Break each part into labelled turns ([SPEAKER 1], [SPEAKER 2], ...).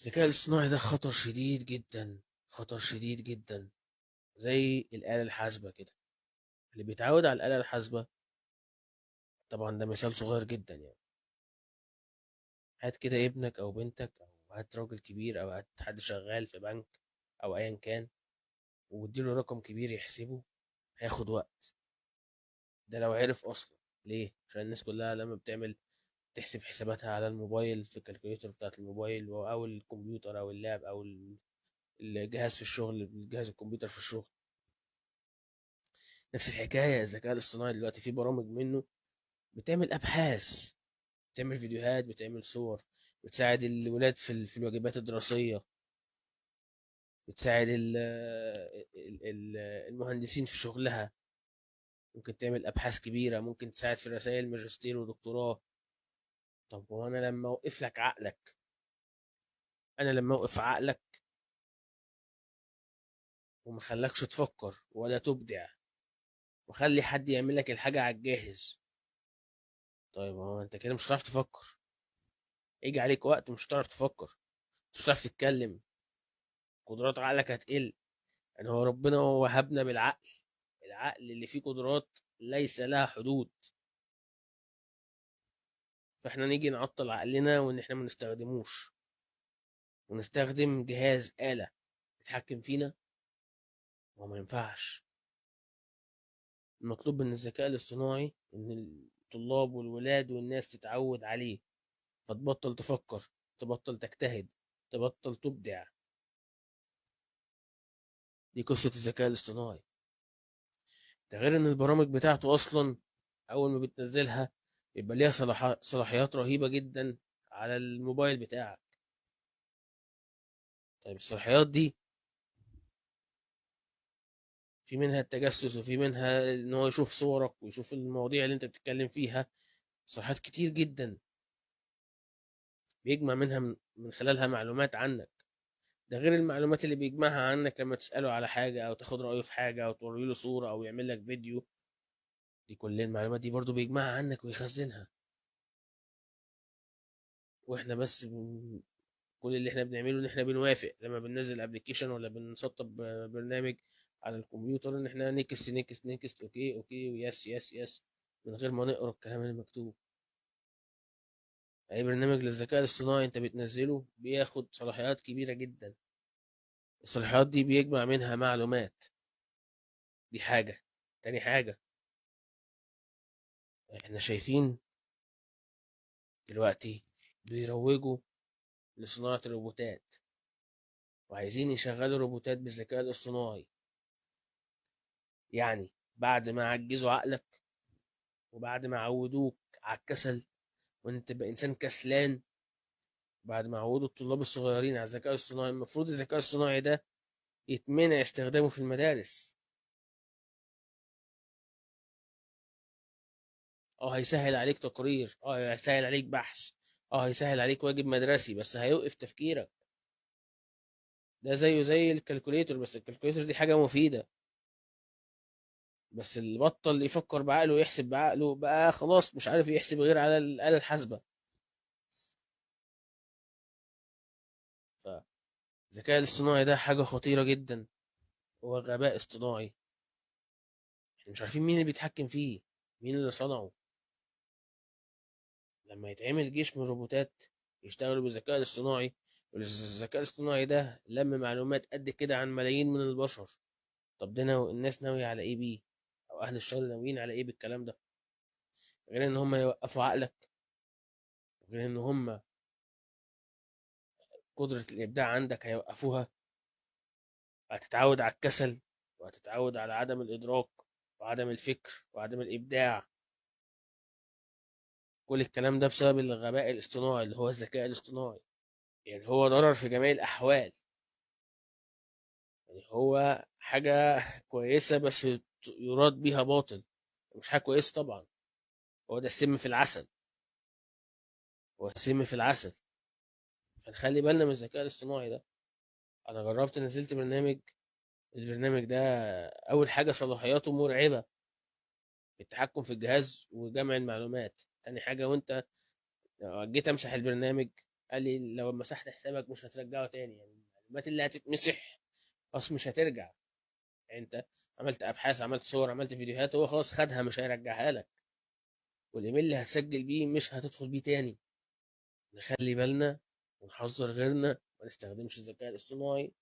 [SPEAKER 1] الذكاء الاصطناعي ده خطر شديد جدا، خطر شديد جدا. زي الآلة الحاسبة كده، اللي بيتعود على الآلة الحاسبة. طبعا ده مثال صغير جدا يعني. هات كده ابنك أو بنتك، أو هات راجل كبير، أو هات حد شغال في بنك أو أيا كان، واديله رقم كبير يحسبه. هياخد وقت. ده لو عرف أصلا. ليه؟ عشان الناس كلها لما بتعمل تحسب حساباتها على الموبايل في الكالكوليتر بتاعت الموبايل أو الكمبيوتر أو اللاب أو الجهاز في الشغل، الجهاز الكمبيوتر في الشغل. نفس الحكاية الذكاء الاصطناعي دلوقتي في برامج منه بتعمل أبحاث، بتعمل فيديوهات، بتعمل صور، بتساعد الولاد في الواجبات الدراسية، بتساعد المهندسين في شغلها. ممكن تعمل أبحاث كبيرة، ممكن تساعد في رسائل ماجستير ودكتوراه. طب وأنا لما أوقف لك عقلك، أنا لما أوقف عقلك وما خلكش تفكر ولا تبدع، وخلي حد يعمل لك الحاجة على الجاهز، طيب هو أنت كده مش هتعرف تفكر. يجي عليك وقت مش هتعرف تفكر، مش هتعرف تتكلم، قدرات عقلك هتقل. يعني هو ربنا وهبنا بالعقل، العقل اللي فيه قدرات ليس لها حدود. فاحنا نيجي نعطل عقلنا وان احنا ما نستخدموش، ونستخدم جهاز آلة يتحكم فينا؟ هو ما ينفعش. المطلوب من الذكاء الاصطناعي ان الطلاب والولاد والناس تتعود عليه، فتبطل تفكر، تبطل تجتهد، تبطل تبدع. دي قصة الذكاء الاصطناعي. ده غير ان البرامج بتاعته اصلا اول ما بتنزلها يبقى ليها صلاحيات رهيبة جدا على الموبايل بتاعك. طيب الصلاحيات دي في منها التجسس، وفي منها ان هو يشوف صورك ويشوف المواضيع اللي انت بتتكلم فيها. صلاحيات كتير جدا، بيجمع منها من خلالها معلومات عنك. ده غير المعلومات اللي بيجمعها عنك لما تسأله على حاجة او تاخد رأيه في حاجة او توري له صورة او يعمل لك فيديو. دي كل المعلومات دي برضو بيجمعها عنك ويخزنها. واحنا بس كل اللي احنا بنعمله ان احنا بنوافق لما بننزل ابلكيشن ولا بنسطب برنامج على الكمبيوتر، ان احنا نكست نكست نكست، اوكي اوكي، ويس يس يس، من غير ما نقرا الكلام اللي مكتوب. اي برنامج للذكاء الاصطناعي انت بتنزله بياخد صلاحيات كبيرة جدا. الصلاحيات دي بيجمع منها معلومات. دي حاجة. تاني حاجة، احنا شايفين دلوقتي بيروجوا لصناعة الروبوتات، وعايزين يشغلوا روبوتات بالذكاء الاصطناعي. يعني بعد ما عجزوا عقلك، وبعد ما عودوك على الكسل وان انت تبقى انسان كسلان، بعد ما عودوا الطلاب الصغيرين على الذكاء الاصطناعي، المفروض الذكاء الاصطناعي ده يتمنع استخدامه في المدارس. اه هيسهل عليك تقرير، اه هيسهل عليك بحث، اه هيسهل عليك واجب مدرسي، بس هيوقف تفكيرك. ده زيه زي الكالكوليتر، بس الكالكوليتر دي حاجة مفيدة. بس اللي بطل يفكر بعقله ويحسب بعقله بقى خلاص مش عارف يحسب غير على الآلة الحاسبة. فالذكاء الاصطناعي ده حاجة خطيرة جدا. هو غباء اصطناعي. احنا مش عارفين مين اللي بيتحكم فيه، مين اللي صنعه. لما يتعمل جيش من روبوتات يشتغلوا بالذكاء الاصطناعي، والذكاء الاصطناعي ده لم معلومات قد كده عن ملايين من البشر، طب ده الناس ناوية على ايه بيه؟ او اهل الشغل ناويين على ايه بالكلام ده؟ غير ان هم يوقفوا عقلك، غير ان هم قدرة الابداع عندك هيوقفوها. هتتعود على الكسل، وهتتعود على عدم الادراك وعدم الفكر وعدم الابداع. كل الكلام ده بسبب الغباء الاصطناعي اللي هو الذكاء الاصطناعي. يعني هو ضرر في جميع الاحوال. يعني هو حاجة كويسة بس يراد بيها باطل. مش حاجة كويسة طبعا. هو ده السم في العسل. هو السم في العسل. فنخلي بالنا من الذكاء الاصطناعي ده. انا جربت نزلت برنامج. البرنامج ده اول حاجة صلاحياته مرعبة في التحكم في الجهاز وجمع المعلومات. تاني حاجة، وانت جيت امسح البرنامج قال لي لو مسحت حسابك مش هترجعه تاني، يعني المعلومات اللي هتتمسح خلاص مش هترجع. يعني انت عملت ابحاث، عملت صور، عملت فيديوهات، هو خلاص خدها مش هيرجعها لك. والايميل اللي هتسجل بيه مش هتدخل بيه تاني. نخلي بالنا ونحذر غيرنا، ما نستخدمش الذكاء الاصطناعي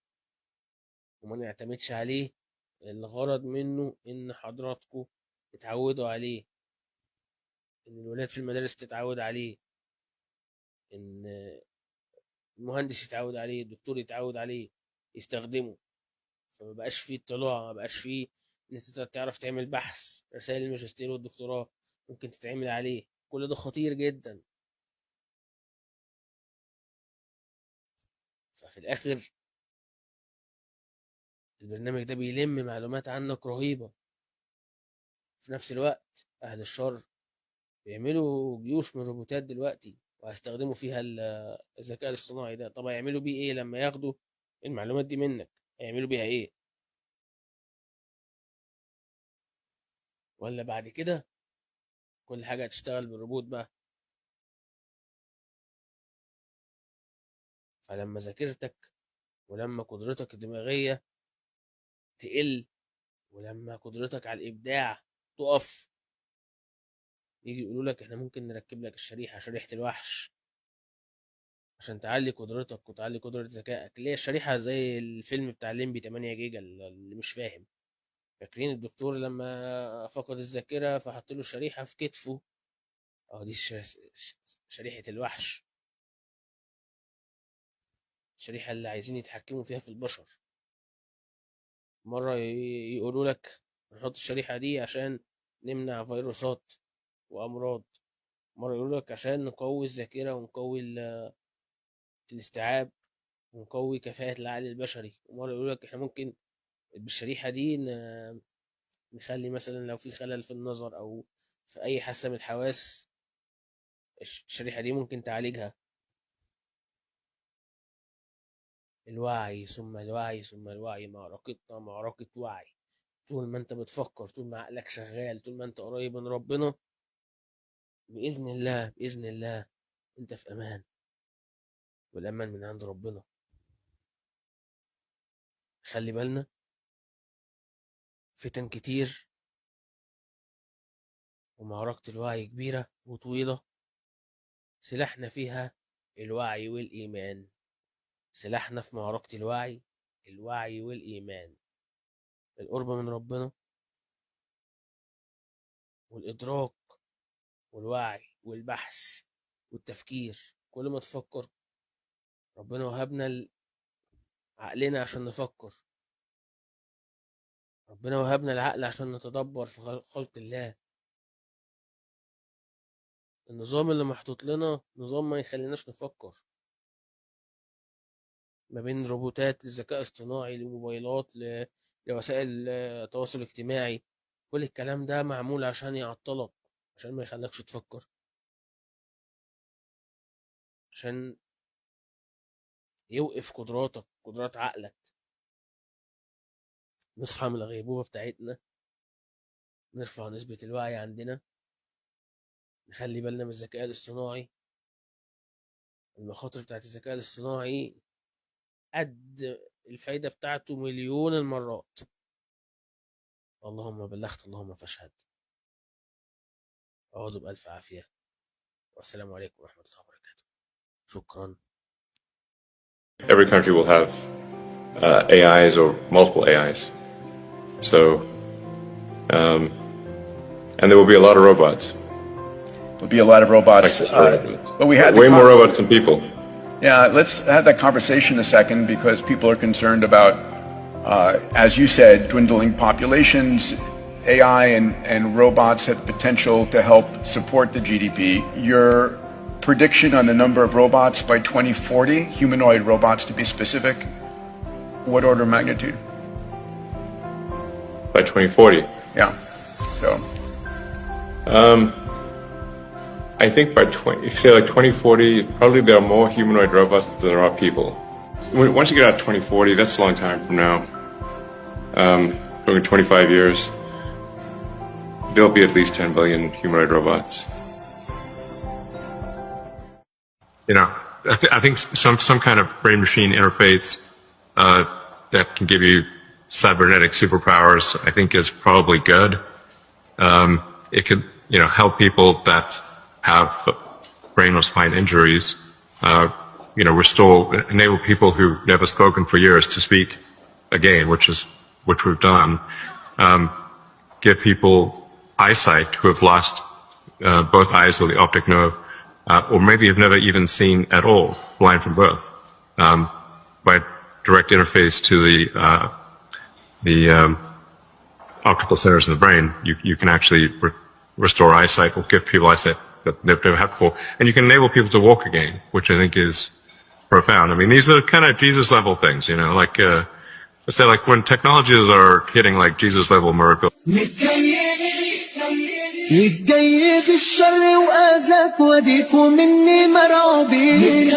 [SPEAKER 1] وما نعتمدش عليه. الغرض منه ان حضراتكم تتعودوا عليه، ان الولاد في المدارس تتعود عليه، ان المهندس يتعود عليه، الدكتور يتعود عليه يستخدمه. فما بقاش فيه اطلاع، ما بقاش فيه ان انت تعرف تعمل بحث. رسائل الماجستير والدكتوراه ممكن تتعمل عليه، كل ده خطير جدا. ففي الاخر البرنامج ده بيلم معلومات عنك رهيبة. في نفس الوقت اهل الشر بيعملوا جيوش من روبوتات دلوقتي، وهيستخدموا فيها الذكاء الاصطناعي ده. طب هيعملوا بيه ايه لما ياخدوا المعلومات دي منك؟ هيعملوا بيها ايه؟ ولا بعد كده كل حاجة هتشتغل بالروبوت بقى؟ فلما ذاكرتك ولما قدرتك الدماغية تقل، ولما قدرتك على الإبداع تقف، يجي يقولوا لك احنا ممكن نركب لك شريحة الوحش عشان تعلي قدرتك وتعلي قدرة ذكائك، اللي هي الشريحة زي الفيلم بتاع الليمبي 8 جيجا اللي مش فاهم. فاكرين الدكتور لما فقد الذاكرة فحط له شريحة في كتفه؟ اه دي شريحة الوحش، الشريحة اللي عايزين يتحكموا فيها في البشر. مرة يقولوا لك نحط الشريحة دي عشان نمنع فيروسات وأمراض، مرة يقولوا لك عشان نقوي الذاكرة ونقوي الاستيعاب ونقوي كفاءة العقل البشري، ومرة يقولوا لك احنا ممكن بالشريحة دي نخلي مثلا لو في خلل في النظر أو في أي حاسة من الحواس، الشريحة دي ممكن تعالجها. الوعي ثم الوعي ثم الوعي، معركتنا معركة وعي. طول ما انت بتفكر، طول ما عقلك شغال، طول ما انت قريب من ربنا، بإذن الله بإذن الله انت في أمان، والأمان من عند ربنا. خلي بالنا، فتن كتير ومعركة الوعي كبيرة وطويلة، سلاحنا فيها الوعي والإيمان. سلاحنا في معركة الوعي الوعي والإيمان، القرب من ربنا والإدراك والوعي والبحث والتفكير. كل ما تفكر، ربنا وهبنا عقلنا عشان نفكر، ربنا وهبنا العقل عشان نتدبر في خلق الله. النظام اللي محطوط لنا نظام ما يخليناش نفكر، ما بين روبوتات للذكاء اصطناعي لموبايلات لوسائل التواصل الاجتماعي. كل الكلام ده معمول عشان يعطلك، عشان ما يخليكش تفكر، عشان يوقف قدرات عقلك. نصحى من الغيبوبة بتاعتنا، نرفع نسبة الوعي عندنا، نخلي بالنا من الذكاء الاصطناعي. المخاطر بتاعت الذكاء الاصطناعي قد الفايدة بتاعته مليون المرات. اللهم بلغت اللهم فاشهد. أعوذ بألف عافية، والسلام عليكم ورحمة الله وبركاته. شكرا.
[SPEAKER 2] Every country will have AIs or multiple AIs. So, and there will be a lot of robots.
[SPEAKER 3] There'll be a lot of robots. But we had
[SPEAKER 2] way more robots than people.
[SPEAKER 3] Yeah, let's have that conversation a second, because people are concerned about, as you said, dwindling populations. AI and robots have the potential to help support the GDP. Your prediction on the number of robots by 2040, humanoid robots to be specific, what order of magnitude?
[SPEAKER 2] By 2040?
[SPEAKER 3] Yeah, so.
[SPEAKER 2] I think by if you say like 2040, probably there are more humanoid robots than there are people. Once you get out 2040, that's a long time from now. Over 25 years, there'll be at least 10 billion humanoid robots.
[SPEAKER 4] You know,
[SPEAKER 2] I think some kind of brain machine interface that can give you cybernetic superpowers, I think, is probably good. It could, help people that have brain or spine injuries. Enable people who've never spoken for years to speak again, which we've done. Give people eyesight who have lost both eyes or the optic nerve, or maybe have never even seen at all, blind from birth, by direct interface to the optical centers in the brain. You can actually restore eyesight or give people eyesight that they've never had before, and you can enable people to walk again, which I think is profound. I mean, these are kind of Jesus level things, like let's say, like when technologies are hitting like Jesus level miracles.
[SPEAKER 4] متجيد الشر وآذاك وديك ومني مرعوبين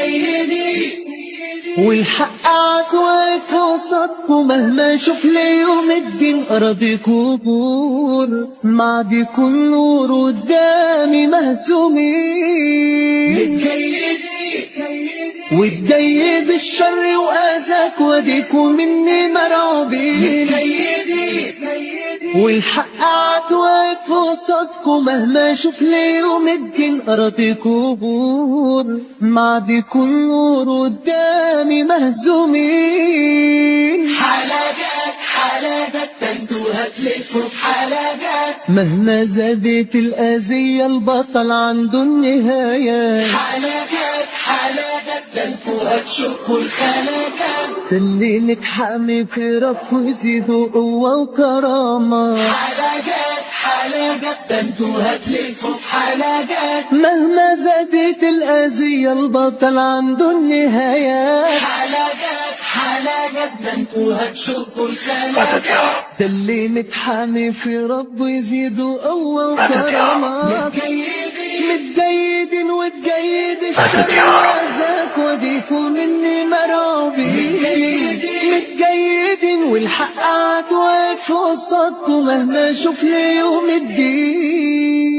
[SPEAKER 4] والحق عاك واقف وسطك ومهما شوف لي يوم الدين أراضيك وبور معديك النور قدامي مهزومين وتجيد الشر وآذاك وديك ومني مرعوبين والحق عاد واقف وسطك ومهما شوف لي يوم الدين أراضيك وبور معديك النور قدامي مهزومين حلاقات تنتو هتلفوا في حلاقات مهما زادت الأذية البطل عنده النهاية حلاقات تنتو هتشكوا الخلاقات خلينك حامي في رب وزيدوا قوة وكرامة حلاقات تنتو هتلفوا في حلاقات مهما زادت الأذية البطل عنده النهاية حلاقات تنتو هتشكوا الخلاقات خلينك حامي في رب وزيدوا قوة وكرامة متجيدين وتجيد الشر وديك ومني مرعوبين متجيدين والحق عاد واقف وسطكم مهما شوف لي يوم الدين